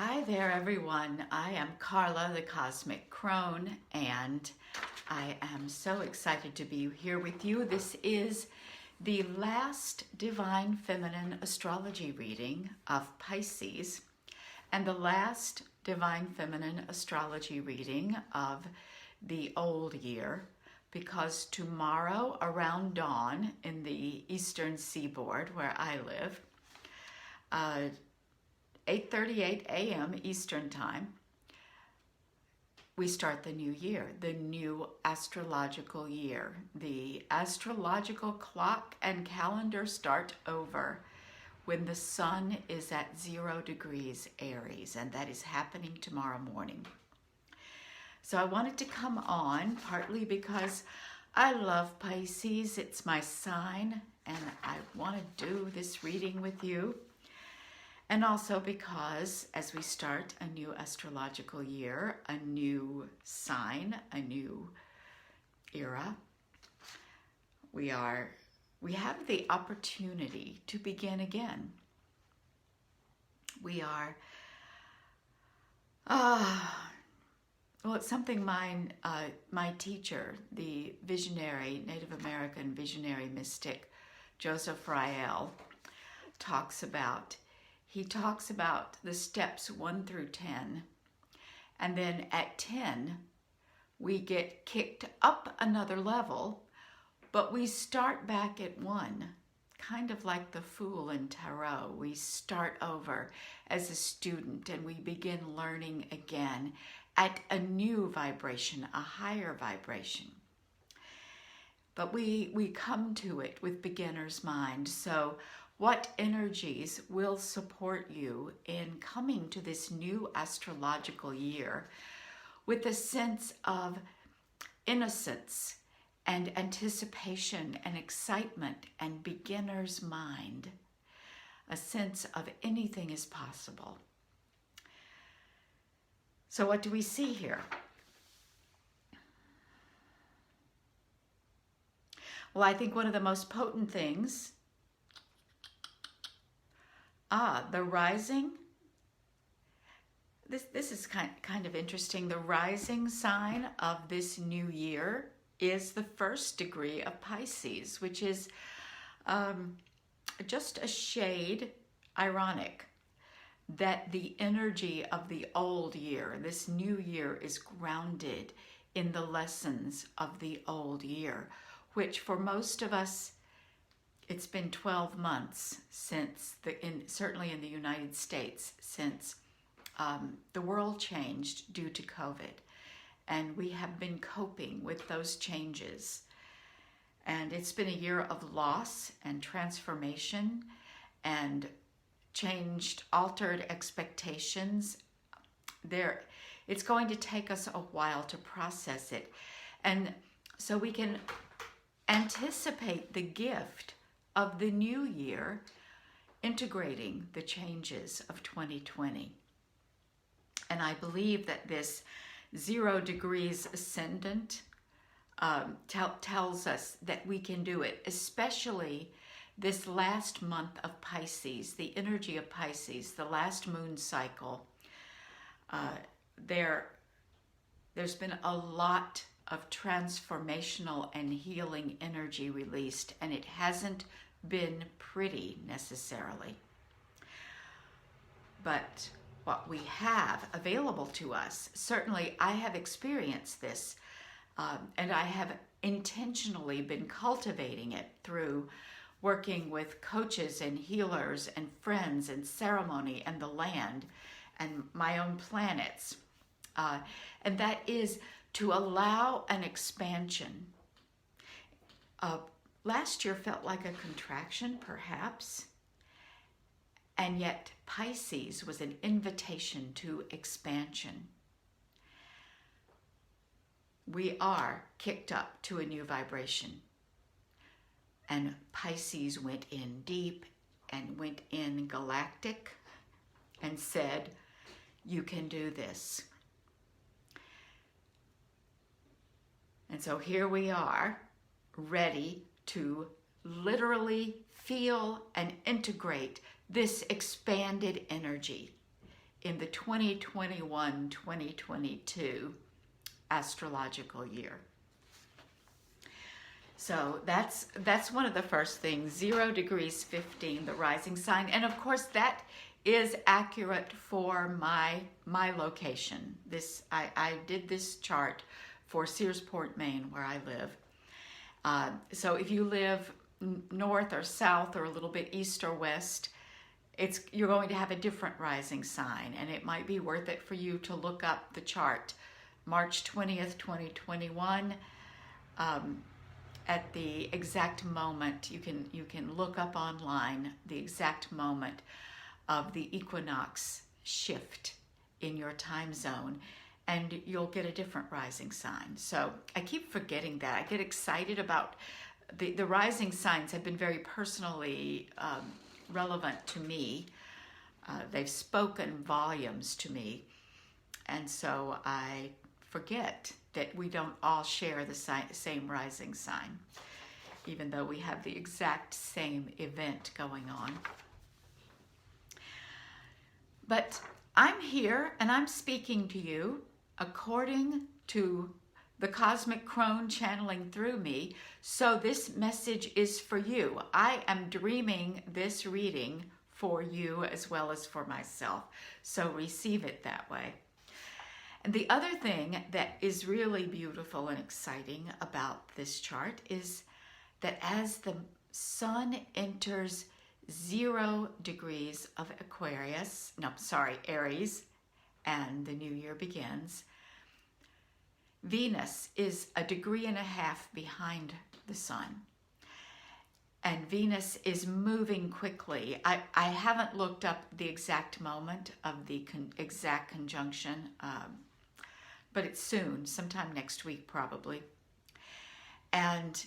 Hi there, everyone. I am Carla, the Cosmic Crone, and I am so excited to be here with you. This is the last Divine Feminine Astrology reading of Pisces and the last Divine Feminine Astrology reading of the old year, because tomorrow around dawn in the Eastern Seaboard where I live, 8:38 a.m. Eastern Time, we start the new year, the new astrological year. The astrological clock and calendar start over when the sun is at 0 degrees Aries, and that is happening tomorrow morning. So I wanted to come on partly because I love Pisces. It's my sign, and I want to do this reading with you. And also because as we start a new astrological year, a new sign, a new era, we have the opportunity to begin again. We are, well, it's something my teacher, the visionary, Native American visionary mystic, Joseph Rael, talks about. He talks about the steps 1 through 10, and then at 10, we get kicked up another level, but we start back at 1, kind of like the Fool in Tarot. We start over as a student, and we begin learning again at a new vibration, a higher vibration. But we come to it with beginner's mind. So what energies will support you in coming to this new astrological year with a sense of innocence and anticipation and excitement and beginner's mind, a sense of anything is possible? So what do we see here? Well, I think one of the most potent things, the rising. This is kind of interesting. The rising sign of this new year is the 1st degree of Pisces, which is just a shade ironic that the energy of the old year, this new year, is grounded in the lessons of the old year, which for most of us, it's been 12 months since, certainly in the United States, since the world changed due to COVID. And we have been coping with those changes. And it's been a year of loss and transformation and changed, altered expectations. It's going to take us a while to process it. And so we can anticipate the gift of the new year, integrating the changes of 2020. And I believe that this 0 degrees ascendant tells us that we can do it, especially this last month of Pisces, the energy of Pisces, the last moon cycle. There's been a lot of transformational and healing energy released, and it hasn't been pretty necessarily. But what we have available to us, certainly I have experienced this, and I have intentionally been cultivating it through working with coaches and healers and friends and ceremony and the land and my own planets. And that is to allow an expansion. Last year felt like a contraction, perhaps, and yet Pisces was an invitation to expansion. We are kicked up to a new vibration, and Pisces went in deep and went in galactic and said, you can do this. And so here we are, ready to literally feel and integrate this expanded energy in the 2021-2022 astrological year. So that's one of the first things, 0 degrees 15, the rising sign. And of course that is accurate for my location. I did this chart for Searsport, Maine, where I live. So if you live north or south or a little bit east or west, you're going to have a different rising sign, and it might be worth it for you to look up the chart. March 20th, 2021, at the exact moment, you can look up online the exact moment of the equinox shift in your time zone, and you'll get a different rising sign. So I keep forgetting that. I get excited about the rising signs. Have been very personally relevant to me. They've spoken volumes to me, and so I forget that we don't all share the same rising sign, even though we have the exact same event going on. But I'm here and I'm speaking to you according to the cosmic crone channeling through me. So this message is for you. I am dreaming this reading for you as well as for myself. So receive it that way. And the other thing that is really beautiful and exciting about this chart is that as the sun enters 0 degrees of Aries, and the new year begins, Venus is 1.5 degrees behind the sun. And Venus is moving quickly. I haven't looked up the exact moment of the exact conjunction, but it's soon, sometime next week probably. But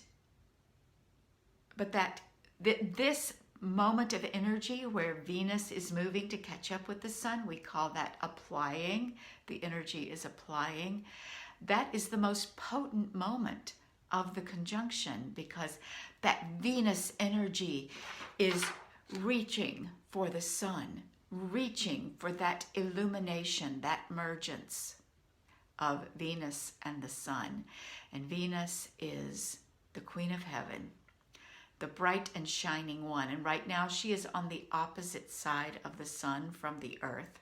this moment of energy where Venus is moving to catch up with the sun, we call that applying. The energy is applying. That is the most potent moment of the conjunction, because that Venus energy is reaching for the sun, reaching for that illumination, that mergence of Venus and the sun. And Venus is the Queen of Heaven, the bright and shining one. And right now she is on the opposite side of the sun from the earth.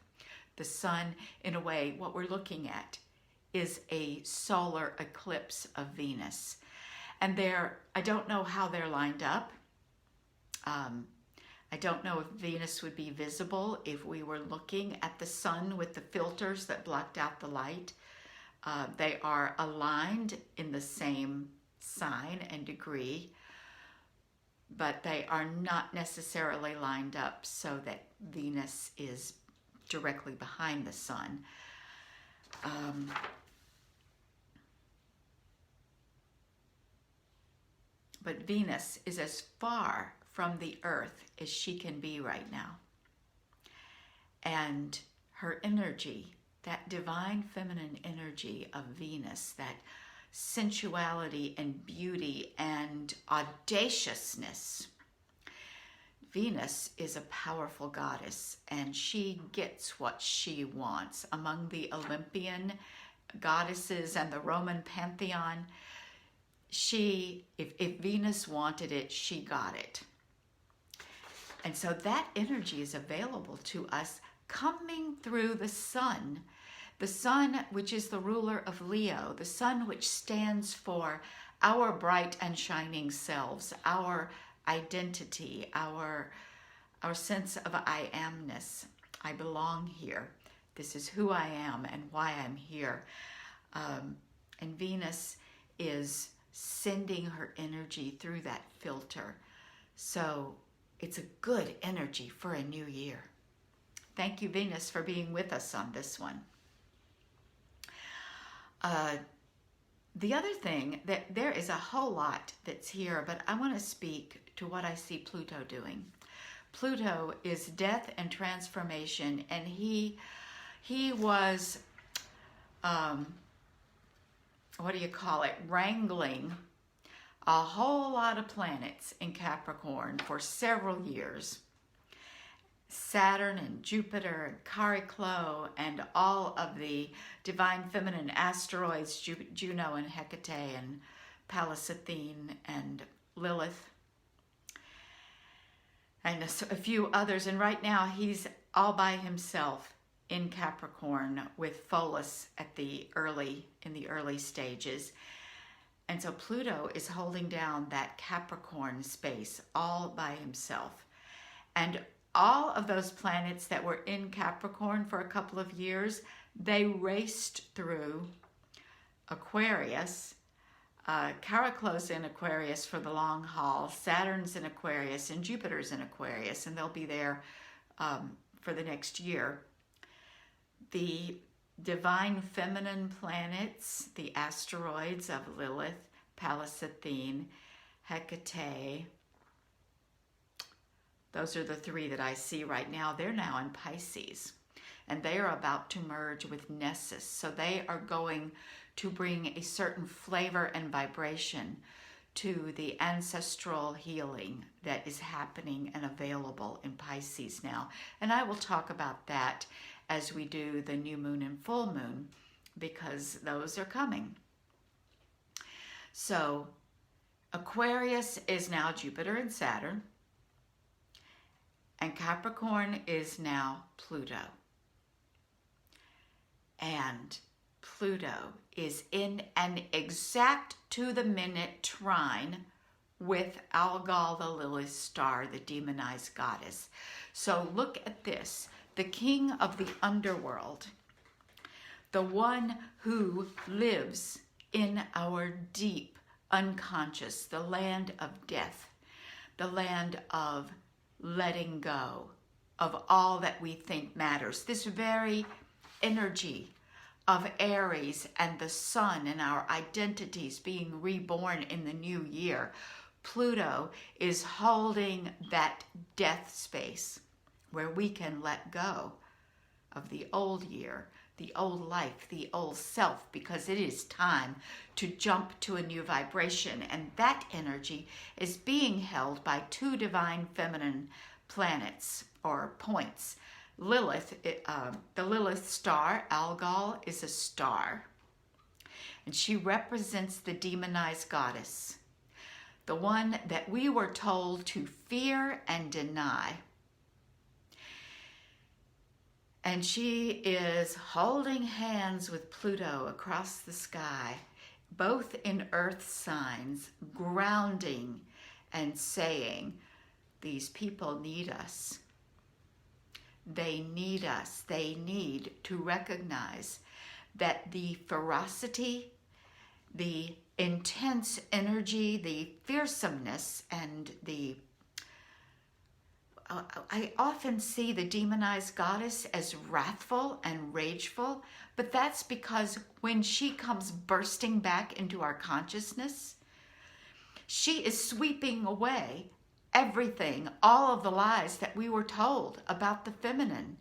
The sun, in a way, what we're looking at is a solar eclipse of Venus. And I don't know how they're lined up. I don't know if Venus would be visible if we were looking at the sun with the filters that blocked out the light. They are aligned in the same sign and degree, but they are not necessarily lined up so that Venus is directly behind the sun. But Venus is as far from the earth as she can be right now. And her energy, that divine feminine energy of Venus, that sensuality and beauty and audaciousness. Venus is a powerful goddess, and she gets what she wants. Among the Olympian goddesses and the Roman pantheon, if Venus wanted it, she got it. And so that energy is available to us coming through the sun which is the ruler of Leo, the sun which stands for our bright and shining selves, our identity, our sense of I amness. I belong here. This is who I am and why I'm here. And Venus is sending her energy through that filter. So it's a good energy for a new year. Thank you, Venus, for being with us on this one. The other thing, that there is a whole lot that's here, but I want to speak to what I see Pluto doing. Pluto is death and transformation, and he was, wrangling a whole lot of planets in Capricorn for several years. Saturn and Jupiter and Chariklo and all of the divine feminine asteroids, Juno and Hecate and Pallas Athene and Lilith, and a few others. And right now he's all by himself in Capricorn with Pholus in the early stages. And so Pluto is holding down that Capricorn space all by himself. And all of those planets that were in Capricorn for a couple of years, they raced through Aquarius. Chariklo's in Aquarius for the long haul, Saturn's in Aquarius, and Jupiter's in Aquarius, and they'll be there for the next year. The divine feminine planets, the asteroids of Lilith, Pallas Athene, Hecate, those are the three that I see right now. They're now in Pisces, and they are about to merge with Nessus. So they are going to bring a certain flavor and vibration to the ancestral healing that is happening and available in Pisces now. And I will talk about that as we do the new moon and full moon, because those are coming. So Aquarius is now Jupiter and Saturn, and Capricorn is now Pluto. And Pluto is in an exact to-the-minute trine with Algol, the Lilith star, the demonized goddess. So look at this. The king of the underworld, the one who lives in our deep unconscious, the land of death, the land of letting go of all that we think matters. This very energy of Aries and the sun and our identities being reborn in the new year, Pluto is holding that death space where we can let go of the old year, the old life, the old self, because it is time to jump to a new vibration. And that energy is being held by two divine feminine planets or points. Lilith, the Lilith star, Algol, is a star. And she represents the demonized goddess, the one that we were told to fear and deny. And she is holding hands with Pluto across the sky, both in earth signs, grounding and saying, these people need us. They need us. They need to recognize that the ferocity, the intense energy, the fearsomeness, and I often see the demonized goddess as wrathful and rageful, but that's because when she comes bursting back into our consciousness, she is sweeping away everything, all of the lies that we were told about the feminine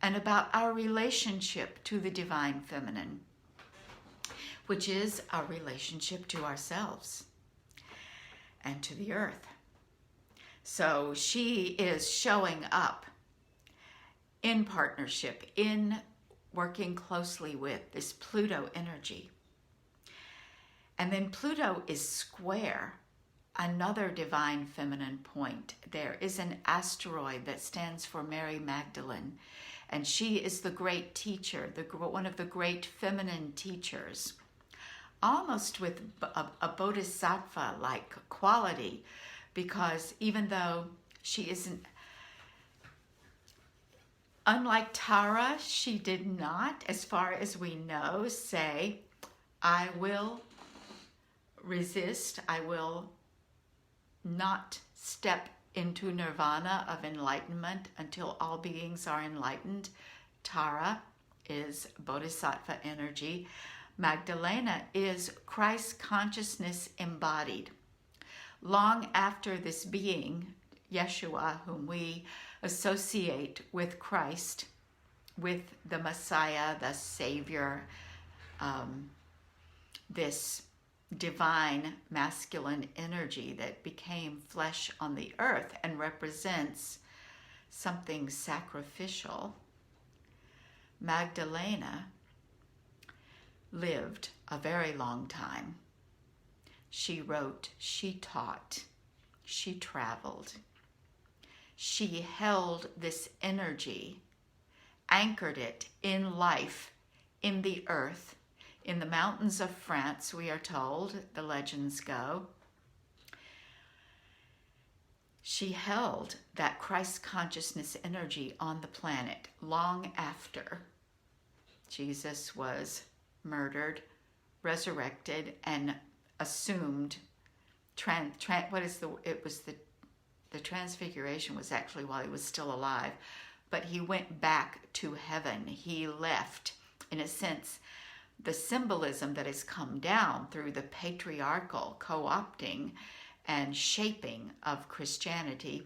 and about our relationship to the divine feminine, which is our relationship to ourselves and to the earth. So she is showing up in partnership, in working closely with this Pluto energy. And then Pluto is square another divine feminine point. There is an asteroid that stands for Mary Magdalene, and she is the great teacher, one of the great feminine teachers, almost with a bodhisattva-like quality, because even though she isn't, unlike Tara, she did not, as far as we know, say, I will resist, I will not step into nirvana of enlightenment until all beings are enlightened. Tara is bodhisattva energy. Magdalena is Christ consciousness embodied. Long after this being, Yeshua, whom we associate with Christ, with the Messiah, the Savior, this divine masculine energy that became flesh on the earth and represents something sacrificial, Magdalena lived a very long time. She wrote, she taught, she traveled. She held this energy, anchored it in life, in the earth, in the mountains of France, we are told, the legends go. She held that Christ consciousness energy on the planet long after Jesus was murdered, resurrected, and assumed. The transfiguration was actually while he was still alive, but he went back to heaven. He left, in a sense, the symbolism that has come down through the patriarchal co-opting and shaping of Christianity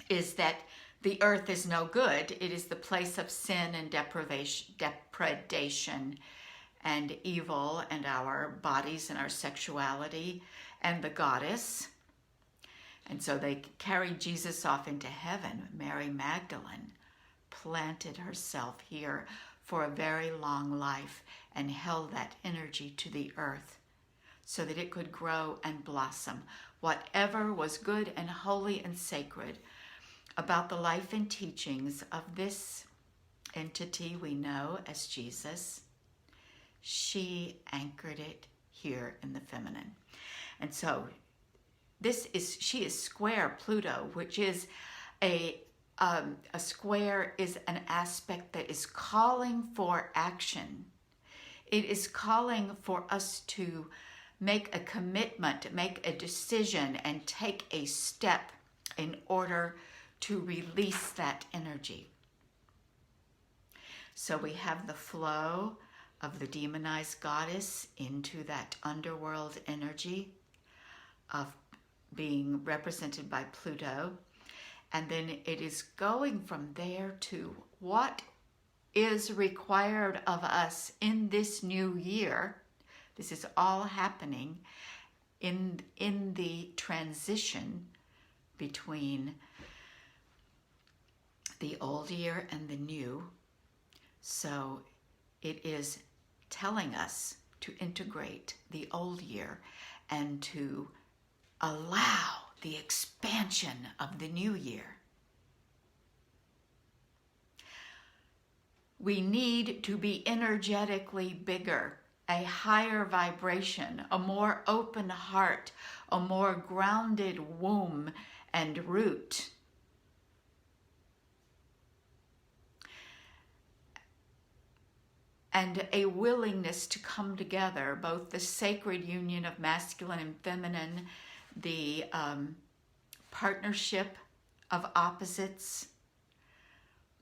is that the earth is no good. It is the place of sin and depredation and evil, and our bodies and our sexuality and the goddess. And so they carried Jesus off into heaven. Mary Magdalene planted herself here for a very long life and held that energy to the earth so that it could grow and blossom. Whatever was good and holy and sacred about the life and teachings of this entity we know as Jesus, she anchored it here in the feminine. And so she is square Pluto, which is a square is an aspect that is calling for action. It is calling for us to make a commitment, make a decision, and take a step in order to release that energy. So we have the flow of the demonized goddess into that underworld energy of being represented by Pluto. And then it is going from there to what is required of us in this new year. This is all happening in the transition between the old year and the new. So it is telling us to integrate the old year and to allow the expansion of the new year. We need to be energetically bigger, a higher vibration, a more open heart, a more grounded womb and root. And a willingness to come together, both the sacred union of masculine and feminine, the partnership of opposites,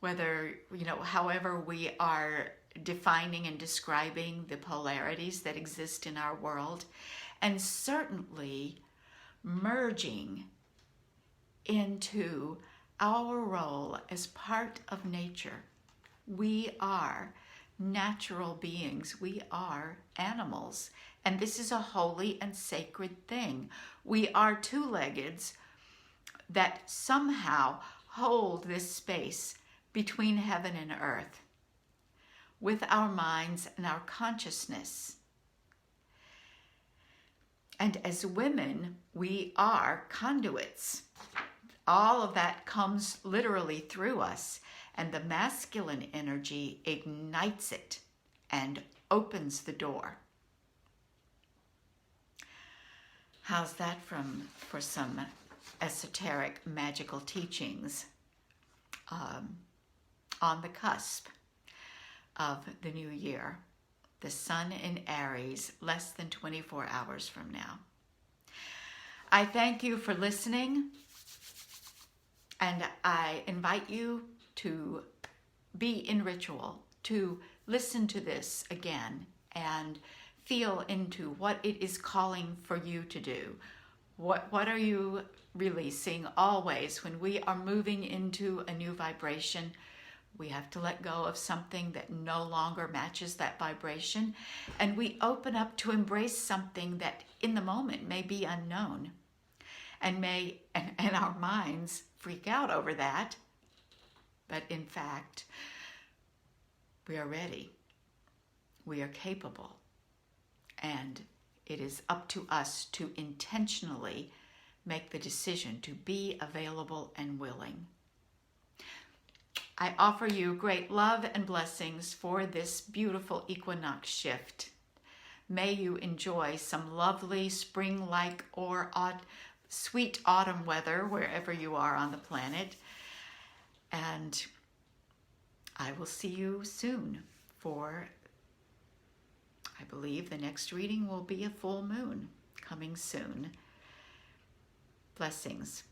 whether, however we are defining and describing the polarities that exist in our world, and certainly merging into our role as part of nature. We are natural beings. We are animals. And this is a holy and sacred thing. We are two-leggeds that somehow hold this space between heaven and earth with our minds and our consciousness. And as women, we are conduits. All of that comes literally through us, and the masculine energy ignites it and opens the door. How's that for some esoteric magical teachings on the cusp of the new year? The sun in Aries, less than 24 hours from now. I thank you for listening, and I invite you to be in ritual, to listen to this again and feel into what it is calling for you to do. What are you releasing? Always, when we are moving into a new vibration, we have to let go of something that no longer matches that vibration, and we open up to embrace something that in the moment may be unknown, and our minds freak out over that, But in fact, we are ready. We are capable. And it is up to us to intentionally make the decision to be available and willing. I offer you great love and blessings for this beautiful equinox shift. May you enjoy some lovely spring-like or sweet autumn weather wherever you are on the planet. And I will see you soon for, I believe the next reading will be a full moon coming soon. Blessings.